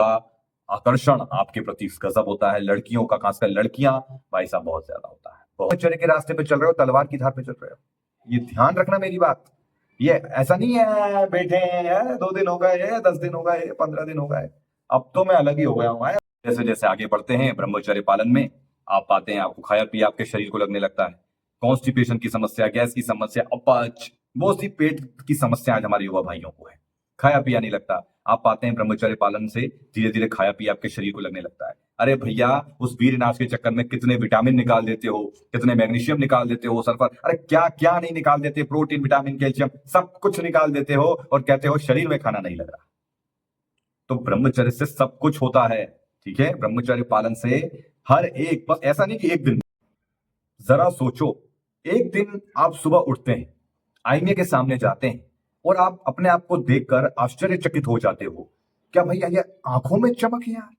आकर्षण आपके प्रति गजब होता है, लड़कियों का, खासकर लड़कियां, भाई साहब बहुत ज्यादा होता है। ब्रह्मचर्य के रास्ते पे चल रहे हो, तलवार की धार पे चल रहे हो, ये ध्यान रखना मेरी बात। ये ऐसा नहीं है बैठे हैं 2 दिन हो गए, 10 दिन हो गए, 15 दिन हो गए, अब तो मैं अलग ही हो गया हूँ। जैसे जैसे आगे बढ़ते हैं ब्रह्मचर्य पालन में, आप पाते हैं आपको खाया पिया आपके शरीर को लगने लगता है, कॉन्स्टिपेशन की समस्या, गैस की समस्या, अपच, बहुत सी पेट की समस्या आज हमारे युवा भाइयों को है, खाया पिया नहीं लगता। आप पाते हैं ब्रह्मचर्य पालन से धीरे धीरे खाया पिया आपके शरीर को लगने लगता है। अरे भैया, उस वीरनाश के चक्कर में कितने विटामिन निकाल देते हो, कितने मैग्नीशियम निकाल देते हो, सल्फर, अरे क्या क्या नहीं निकाल देते, प्रोटीन, विटामिन, कैल्शियम, सब कुछ निकाल देते हो और कहते हो शरीर में खाना नहीं लग रहा। तो ब्रह्मचर्य से सब कुछ होता है, ठीक है। ब्रह्मचर्य पालन से हर एक, बस ऐसा नहीं कि एक दिन, जरा सोचो, एक दिन आप सुबह उठते हैं, आईने के सामने जाते हैं और आप अपने आप को देखकर आश्चर्यचकित हो जाते हो, क्या भैया ये आंखों में चमक है यार,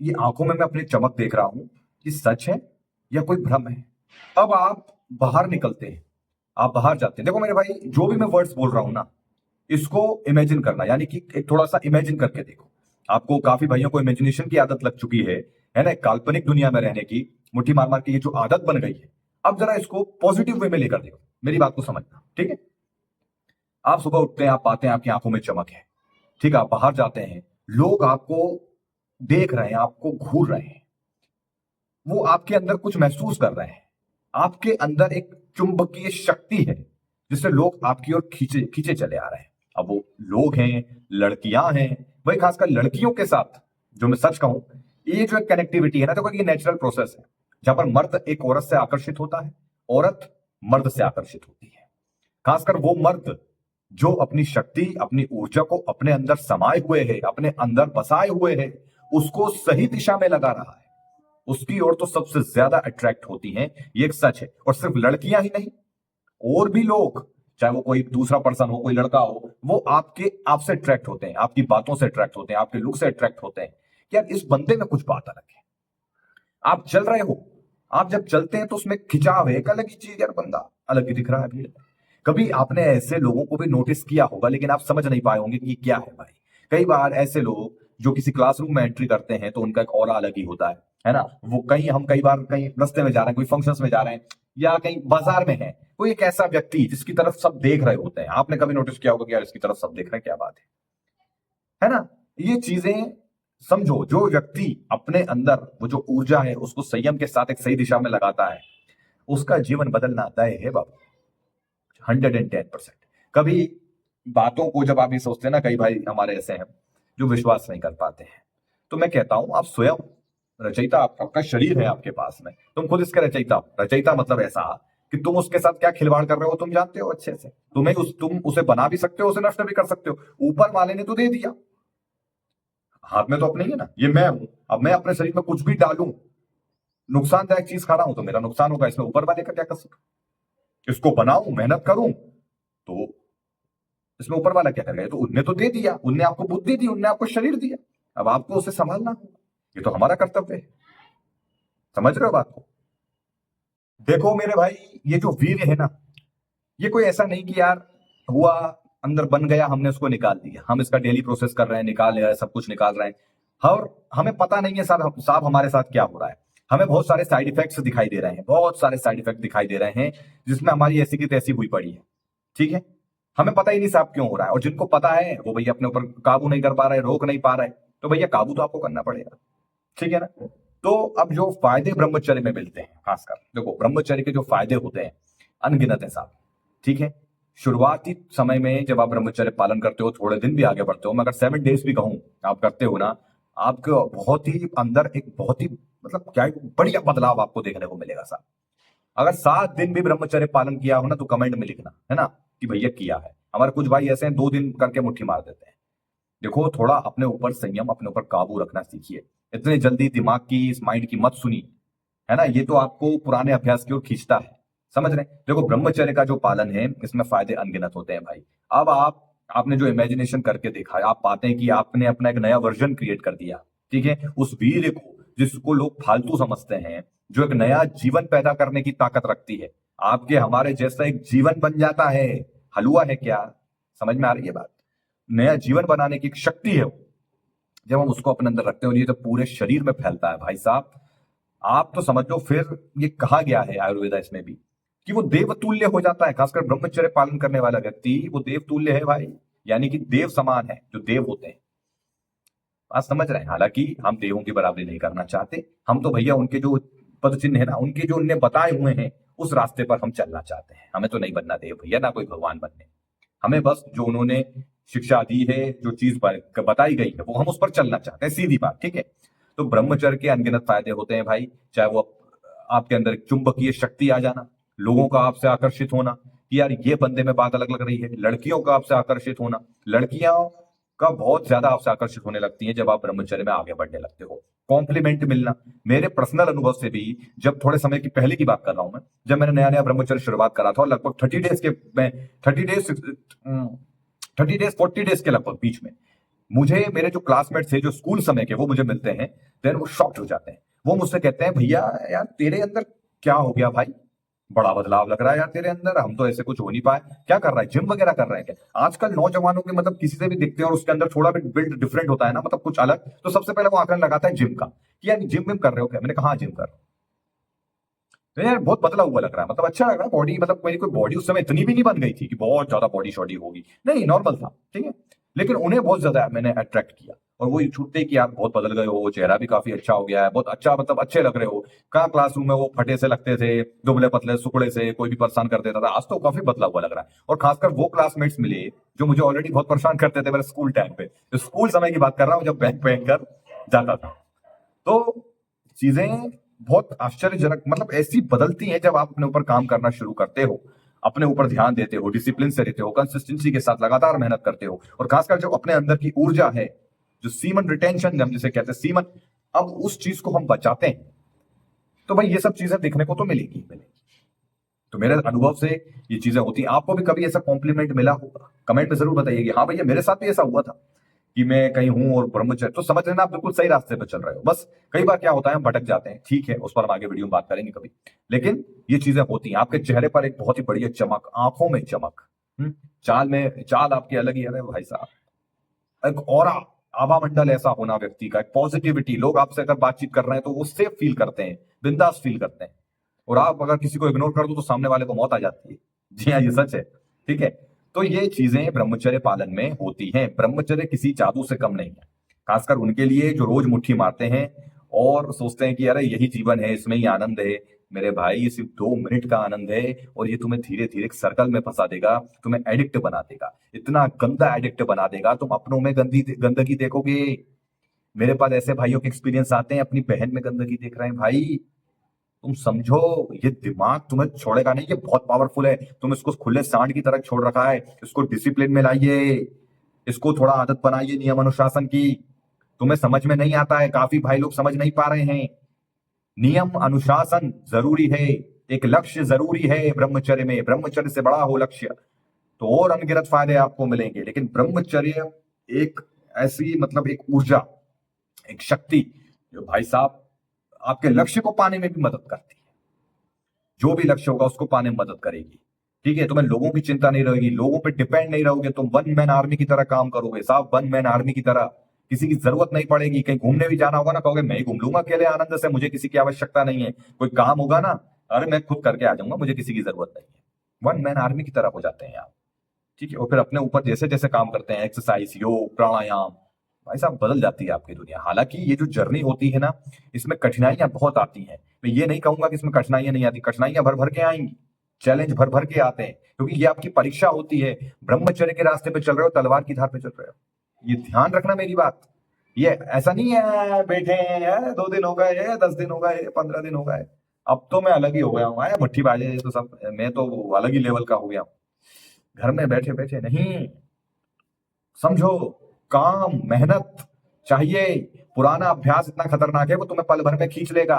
ये आंखों में मैं अपनी चमक देख रहा हूं, ये सच है या कोई भ्रम है। अब आप बाहर निकलते हैं, आप बाहर जाते हैं, देखो मेरे भाई, जो भी मैं वर्ड्स बोल रहा हूं ना, इसको इमेजिन करना, यानी कि एक थोड़ा सा इमेजिन करके देखो। आपको काफी भाइयों को इमेजिनेशन की आदत लग चुकी है ना, काल्पनिक दुनिया में रहने की, मुट्ठी मार मार के ये जो आदत बन गई है, अब जरा इसको पॉजिटिव वे में लेकर देखो, मेरी बात को समझना, ठीक है। आप सुबह उठते हैं, आप पाते हैं आपकी आंखों में चमक है, ठीक है। आप बाहर जाते हैं, लोग आपको देख रहे हैं, आपको घूर रहे हैं, वो आपके अंदर कुछ महसूस कर रहे हैं, आपके अंदर एक चुंबकीय शक्ति है जिससे लोग आपकी ओर खींचे खींचे चले आ रहे हैं। अब वो लोग हैं, लड़कियां हैं, वही खासकर लड़कियों के साथ, जो मैं सच कहूं, ये जो एक कनेक्टिविटी है ना, देखो ये नेचुरल प्रोसेस है, जहां पर मर्द एक औरत से आकर्षित होता है, औरत मर्द से आकर्षित होती है। खासकर वो मर्द जो अपनी शक्ति, अपनी ऊर्जा को अपने अंदर समाये हुए है, अपने अंदर बसाए हुए है, उसको सही दिशा में लगा रहा है, उसकी ओर तो सबसे ज्यादा अट्रैक्ट होती हैं, ये एक सच है। और सिर्फ लड़कियां ही नहीं, और भी लोग, चाहे वो कोई दूसरा पर्सन हो, कोई लड़का हो, वो आपसे अट्रैक्ट होते हैं, आपकी बातों से अट्रैक्ट होते हैं, आपके लुक से अट्रैक्ट होते हैं कि यार इस बंदे में कुछ बात अलग है। आप चल रहे हो, आप जब चलते हैं तो उसमें खिंचाव है, एक अलग ही चीज, यार बंदा अलग ही दिख रहा है भीड़ में। कभी आपने ऐसे लोगों को भी नोटिस किया होगा, लेकिन आप समझ नहीं पाए होंगे कि ये क्या है भाई। कई बार ऐसे लोग जो किसी क्लासरूम में एंट्री करते हैं तो उनका एक ऑरा अलग ही होता है ना। वो कहीं, हम कई बार कहीं रास्ते में जा रहे हैं, कोई फंक्शंस में जा रहे हैं, या कहीं बाजार में है, कोई एक ऐसा व्यक्ति जिसकी तरफ सब देख रहे होते हैं, आपने कभी नोटिस किया होगा कि यार इसकी तरफ सब देख रहे हैं, क्या बात है ना। ये चीजें समझो, जो व्यक्ति अपने अंदर वो जो ऊर्जा है उसको संयम के साथ एक सही दिशा में लगाता है, उसका जीवन बदलना तय है बाबू, 110%। कभी बातों को जब आप ये सोचते हैं ना, कई भाई हमारे ऐसे हैं जो विश्वास नहीं कर पाते हैं, तो मैं कहता हूं आप स्वयं रचयिता, आपका शरीर है आपके पास में, तुम खुद इसके रचयिता हो। रचयिता मतलब ऐसा कि तुम उसके साथ क्या खिलवाड़ कर रहे हो तुम जानते हो अच्छे से, तुम उसे बना भी सकते हो, उसे नष्ट भी कर सकते हो, ऊपर वाले ने तो दे दिया, हाथ में तो अपने ही है ना, ये मैं हूं। अब मैं अपने शरीर में कुछ भी डालूं, नुकसानदायक चीज खा रहा हूं तो मेरा नुकसान होगा, इसमें ऊपर वाले का क्या कसूर। इसको बनाऊं, मेहनत करूं, तो इसमें ऊपर वाला क्या करेगा, तो उनने तो दे दिया, उनने आपको बुद्धि दी, उनने आपको शरीर दिया, अब आपको उसे संभालना होगा, ये तो हमारा कर्तव्य है। समझ रहे हो बात को। देखो मेरे भाई, ये जो वीर है ना, ये कोई ऐसा नहीं कि यार हुआ, अंदर बन गया, हमने उसको निकाल दिया, हम इसका डेली प्रोसेस कर रहे हैं, निकाल रहे हैं, सब कुछ निकाल रहे हैं, और हमें पता नहीं है साहब हमारे साथ क्या हो रहा है। हमें बहुत सारे साइड इफेक्ट्स दिखाई दे रहे हैं, बहुत सारे साइड इफेक्ट दिखाई दे रहे हैं, जिसमें हमारी ऐसी की तैसी हुई पड़ी है, ठीक है। हमें पता ही नहीं साहब क्यों हो रहा है, और जिनको पता है वो भैया अपने ऊपर काबू नहीं कर पा रहे, रोक नहीं पा रहे, तो भैया काबू तो आपको करना पड़ेगा, ठीक है ना। तो अब जो फायदे ब्रह्मचर्य में मिलते हैं, खासकर देखो ब्रह्मचर्य के जो फायदे होते हैं अनगिनत है साहब, ठीक है। शुरुआती समय में जब आप ब्रह्मचर्य पालन करते हो, थोड़े दिन भी आगे बढ़ते हो, मैं अगर 7 डेज भी कहूं आप करते हो ना, आपको बहुत ही अंदर एक बहुत ही, मतलब क्या बढ़िया बदलाव आपको देखने को मिलेगा साहब। अगर 7 दिन भी ब्रह्मचर्य पालन किया हो ना, तो कमेंट में लिखना है ना कि भैया किया है। हमारे कुछ भाई ऐसे हैं 2 दिन करके मुट्ठी मार देते हैं। देखो थोड़ा अपने ऊपर संयम, अपने ऊपर काबू रखना सीखिए, इतने जल्दी दिमाग की, इस माइंड की मत सुनी, है ना, ये तो आपको पुराने अभ्यास की ओर खींचता है। समझ रहे हैं। देखो ब्रह्मचर्य का जो पालन है, इसमें फायदे अनगिनत होते हैं भाई। अब आपने जो इमेजिनेशन करके देखा है, आप पाते हैं कि आपने अपना एक नया वर्जन क्रिएट कर दिया, ठीक है। उस वीर को, जिसको लोग फालतू समझते हैं, जो एक नया जीवन पैदा करने की ताकत रखती है, आपके हमारे जैसा एक जीवन बन जाता है। हलवा है क्या, समझ में आ रही है बात। नया जीवन बनाने की एक शक्ति है वो, जब हम उसको अपने अंदर रखते हैं और ये तो पूरे शरीर में फैलता है भाई साहब, आप तो समझ लो फिर ये कहा गया है आयुर्वेदा इसमें भी कि वो देवतुल्य हो जाता है। खासकर ब्रह्मचर्य पालन करने वाला व्यक्ति वो देवतुल्य है भाई, यानी कि देव समान है, जो देव होते हैं। बात समझ रहे हैं? हालांकि हम देवों की बराबरी नहीं करना चाहते, हम तो भैया उनके जो पद चिन्ह है ना, उनके जो उनने बताए हुए हैं उस रास्ते पर हम चलना चाहते हैं। हमें तो नहीं बनना देव भैया, ना कोई भगवान बनने। हमें बस जो उन्होंने शिक्षा दी है, जो चीज बताई गई है, वो हम उस पर चलना चाहते हैं, सीधी बात, ठीक है। तो ब्रह्मचर्य के अनगिनत फायदे होते हैं भाई, चाहे वो आपके अंदर एक चुंबकीय शक्ति आ जाना, लोगों का आपसे आकर्षित होना कि यार ये बंदे में बात अलग लग रही है, लड़कियों का आपसे आकर्षित होना, लड़कियां का बहुत ज्यादा आपसे आकर्षित होने लगती हैं जब आप ब्रह्मचर्य में आगे बढ़ने लगते हो। कॉम्प्लीमेंट मिलना, मेरे पर्सनल अनुभव से भी, जब थोड़े समय की पहले की बात कर रहा हूं मैं, जब मैंने नया नया ब्रह्मचर्य शुरुआत करा था और लगभग 30 डेज के मैं 30 डेज 30 डेज 40 डेज के लगभग बीच में मुझे मेरे जो क्लासमेट थे जो स्कूल समय के, वो मुझे मिलते हैं, देन वो शॉक्ड हो जाते हैं। वो मुझसे कहते हैं भैया यार तेरे अंदर क्या हो गया भाई, बड़ा बदलाव लग रहा है यार तेरे अंदर, हम तो ऐसे कुछ हो नहीं पाए। क्या कर रहा है, जिम वगैरह कर रहा है क्या? आजकल नौजवानों के मतलब किसी से भी दिखते हैं और उसके अंदर थोड़ा भी बिल्ड डिफरेंट होता है ना, मतलब कुछ अलग, तो सबसे पहले वो आंकलन लगाता है जिम का कि यार जिम विम कर रहे हो क्या? मैंने कहा हाँ जिम कर रहा हूं। तो यार बहुत बदला हुआ लग रहा है, मतलब अच्छा लग रहा है बॉडी, मतलब मेरी कोई बॉडी उस समय इतनी भी नहीं बन गई थी कि बहुत ज्यादा बॉडी शॉडी होगी, नहीं नॉर्मल था, ठीक है। लेकिन उन्हें बहुत ज्यादा मैंने अट्रैक्ट किया और वो छूटते कि आप बहुत बदल गए हो, चेहरा भी काफी अच्छा हो गया है, बहुत अच्छा, मतलब अच्छे लग रहे हो। कहाँ क्लासरूम में वो फटे से लगते थे, दुबले पतले सुकड़े से, कोई भी परेशान कर देता था, आज तो काफी बदला हुआ लग रहा है। और खासकर वो क्लासमेट्स मिले जो मुझे ऑलरेडी बहुत परेशान करते थे मेरे स्कूल टाइम पे, तो स्कूल समय की बात कर रहा हूँ जब बैंक पहन कर जाता था। तो चीजें बहुत आश्चर्यजनक, मतलब ऐसी बदलती हैं जब आप अपने ऊपर काम करना शुरू करते हो, अपने ऊपर ध्यान देते हो, डिसिप्लिन से रहते हो, कंसिस्टेंसी के साथ लगातार मेहनत करते हो, और खासकर जो अपने अंदर की ऊर्जा है, जो सीमन रिटेंशन हम जिसे कहते हैं सीमन, अब उस चीज को हम बचाते हैं, तो भाई ये सब चीजें देखने को तो मिलेगी मिलेगी। तो मेरे अनुभव से ये चीजें होती हैं। आपको भी कभी ऐसा कॉम्प्लीमेंट मिला होगा, कमेंट में जरूर बताइए कि हाँ भैया मेरे साथ भी ऐसा हुआ था कि मैं कहीं हूं और ब्रह्मचर्य, तो समझ लेना आप बिल्कुल सही रास्ते पर चल रहे हो। बस कई बार क्या होता है हम भटक जाते हैं, ठीक है, उस पर हम आगे वीडियो में बात करेंगे कभी। लेकिन ये चीजें होती हैं, आपके चेहरे पर एक बहुत ही बढ़िया चमक, आंखों में चमक, चाल आपकी अलग ही है भाई साहब, एक ऑरा, आभा मंडल ऐसा होना व्यक्ति का, एक पॉजिटिविटी, लोग आपसे अगर बातचीत कर रहे हैं तो वो सेफ फील करते हैं, बिंदास फील करते हैं। और आप अगर किसी को इग्नोर कर दो तो सामने वाले को मौत आ जाती है। जी हाँ, ये सच है, ठीक है। तो ये चीजें ब्रह्मचर्य पालन में होती हैं। ब्रह्मचर्य किसी जादू से कम नहीं है, खासकर उनके लिए जो रोज मुट्ठी मारते हैं और सोचते हैं कि अरे यही जीवन है, इसमें ही आनंद है। मेरे भाई ये सिर्फ 2 मिनट का आनंद है और ये तुम्हें धीरे धीरे एक सर्कल में फंसा देगा, तुम्हें एडिक्ट बना देगा, इतना गंदा एडिक्ट बना देगा, तुम अपनों में गंदगी देखोगे। मेरे पास ऐसे भाइयों के एक्सपीरियंस आते हैं, अपनी बहन में गंदगी देख रहे हैं भाई। तुम समझो, ये दिमाग तुम्हें छोड़ेगा नहीं, ये बहुत पावरफुल है। तुम इसको खुले सांड की तरह छोड़ रखा है, इसको डिसिप्लिन में लाइए, इसको थोड़ा आदत बनाइए नियम अनुशासन की। तुम्हें समझ में नहीं आता है, काफी भाई लोग समझ नहीं पा रहे हैं। नियम अनुशासन जरूरी है, एक लक्ष्य जरूरी है ब्रह्मचर्य में, ब्रह्मचर्य से बड़ा हो लक्ष्य तो और अनगिनत फायदे आपको मिलेंगे। लेकिन ब्रह्मचर्य एक ऐसी, मतलब एक ऊर्जा, एक शक्ति जो भाई साहब आपके लक्ष्य को पाने में भी मदद करती है। जो भी लक्ष्य होगा उसको पाने में मदद करेगी, ठीक है। तुम्हें लोगों की चिंता नहीं रहेगी, लोगों पे डिपेंड नहीं रहोगे, तुम वन मैन आर्मी की तरह काम करोगे साहब, वन मैन आर्मी की तरह। किसी की जरूरत नहीं पड़ेगी, कहीं घूमने भी जाना होगा ना, कहोगे मैं ही घूम लूंगा अकेले आनंद से, मुझे किसी की आवश्यकता नहीं है। कोई काम होगा ना, अरे मैं खुद करके आ जाऊंगा, मुझे किसी की जरूरत नहीं है। वन मैन आर्मी की तरह हो जाते हैं आप, ठीक है। और फिर अपने ऊपर जैसे जैसे काम करते हैं, एक्सरसाइज, योग, प्राणायाम, भाई साहब बदल जाती है आपकी दुनिया। हालांकि ये जो जर्नी होती है ना, इसमें कठिनाइयां बहुत आती हैं। मैं ये नहीं कहूंगा कि इसमें कठिनाइयां नहीं आती, कठिनाइयां भर भर के आएंगी, चैलेंज भर भर के आते हैं, क्योंकि ये आपकी परीक्षा होती है। ब्रह्मचर्य के रास्ते पे चल रहे हो, तलवार की धार पे चल रहे हो, ये ध्यान रखना मेरी बात। ये ऐसा नहीं है बैठे हैं 2 दिन हो गए, 10 दिन हो गए, 15 दिन हो गए, अब तो मैं अलग ही हो गया हूँ, मुट्ठी बाजे तो सब, मैं तो अलग ही लेवल का हो गया हूँ। घर में बैठे बैठे नहीं, समझो, काम मेहनत चाहिए। पुराना अभ्यास इतना खतरनाक है वो तुम्हें पल भर में खींच लेगा,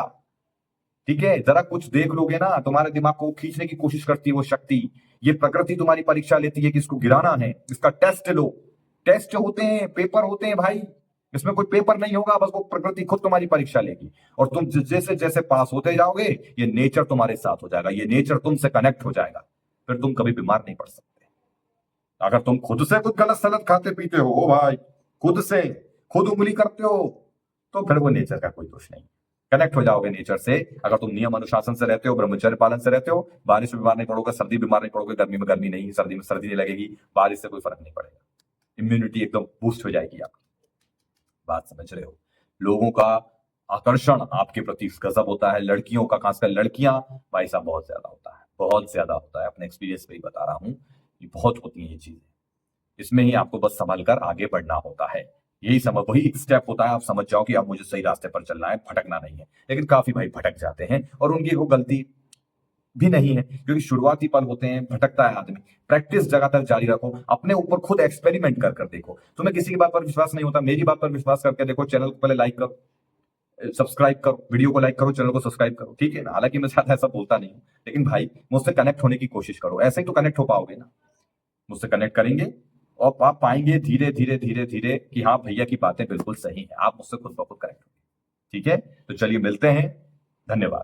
ठीक है। जरा कुछ देख लोगे ना, तुम्हारे दिमाग को खींचने की कोशिश करती है वो शक्ति। ये प्रकृति तुम्हारी परीक्षा लेती है कि इसको गिराना है, इसका टेस्ट लो। टेस्ट होते हैं, पेपर होते हैं भाई, इसमें कोई पेपर नहीं होगा, बस वो प्रकृति खुद तुम्हारी परीक्षा लेगी। और तुम जैसे जैसे पास होते जाओगे, ये नेचर तुम्हारे साथ हो जाएगा, ये नेचर तुमसे कनेक्ट हो जाएगा, फिर तुम कभी बीमार नहीं पड़ सकते। अगर तुम खुद से कुछ गलत सलत खाते पीते हो भाई, खुद से खुद उंगली करते हो तो फिर वो नेचर का कोई दोष नहीं। कनेक्ट हो जाओगे नेचर से अगर तुम नियम अनुशासन से रहते हो, ब्रह्मचर्य पालन से रहते हो। बारिश में बीमार नहीं पड़ोगे, सर्दी बीमार नहीं पड़ोगे, गर्मी में गर्मी नहीं, सर्दी में सर्दी नहीं लगेगी, बारिश से कोई फर्क नहीं पड़ेगा, इम्यूनिटी एकदम बूस्ट हो जाएगी आपकी। बात समझ रहे हो? लोगों का आकर्षण आपके प्रति गजब होता है, लड़कियों का, खासकर लड़कियां भाई साहब बहुत ज्यादा होता है, बहुत ज्यादा होता है। अपने एक्सपीरियंस पे ही बता रहा हूं, ये बहुत होती है ये चीजें। इसमें ही आपको बस संभल कर आगे बढ़ना होता है। यही समझ, वही एक स्टेप होता है, आप समझ जाओ कि अब मुझे सही रास्ते पर चलना है, भटकना नहीं है। लेकिन काफी भाई भटक जाते हैं और उनकी वो गलती भी नहीं है, क्योंकि शुरुआती पल होते हैं, भटकता है आदमी। प्रैक्टिस लगातार जारी रखो, अपने ऊपर खुद एक्सपेरिमेंट कर कर देखो। तुम्हें किसी की बात पर विश्वास नहीं होता, मेरी बात पर विश्वास करके देखो। चैनल को पहले लाइक करो, सब्सक्राइब करो, वीडियो को लाइक करो, चैनल को सब्सक्राइब करो, ठीक है ना? हालांकि मैं ज्यादा ऐसा बोलता नहीं हूं, लेकिन भाई मुझसे कनेक्ट होने की कोशिश करो, ऐसे ही तो कनेक्ट हो पाओगे ना। मुझसे कनेक्ट करेंगे और आप पाएंगे धीरे धीरे धीरे धीरे कि हाँ भैया की बातें बिल्कुल सही है, आप मुझसे खुद ब खुद कनेक्ट होंगे। ठीक है, तो चलिए मिलते हैं, धन्यवाद।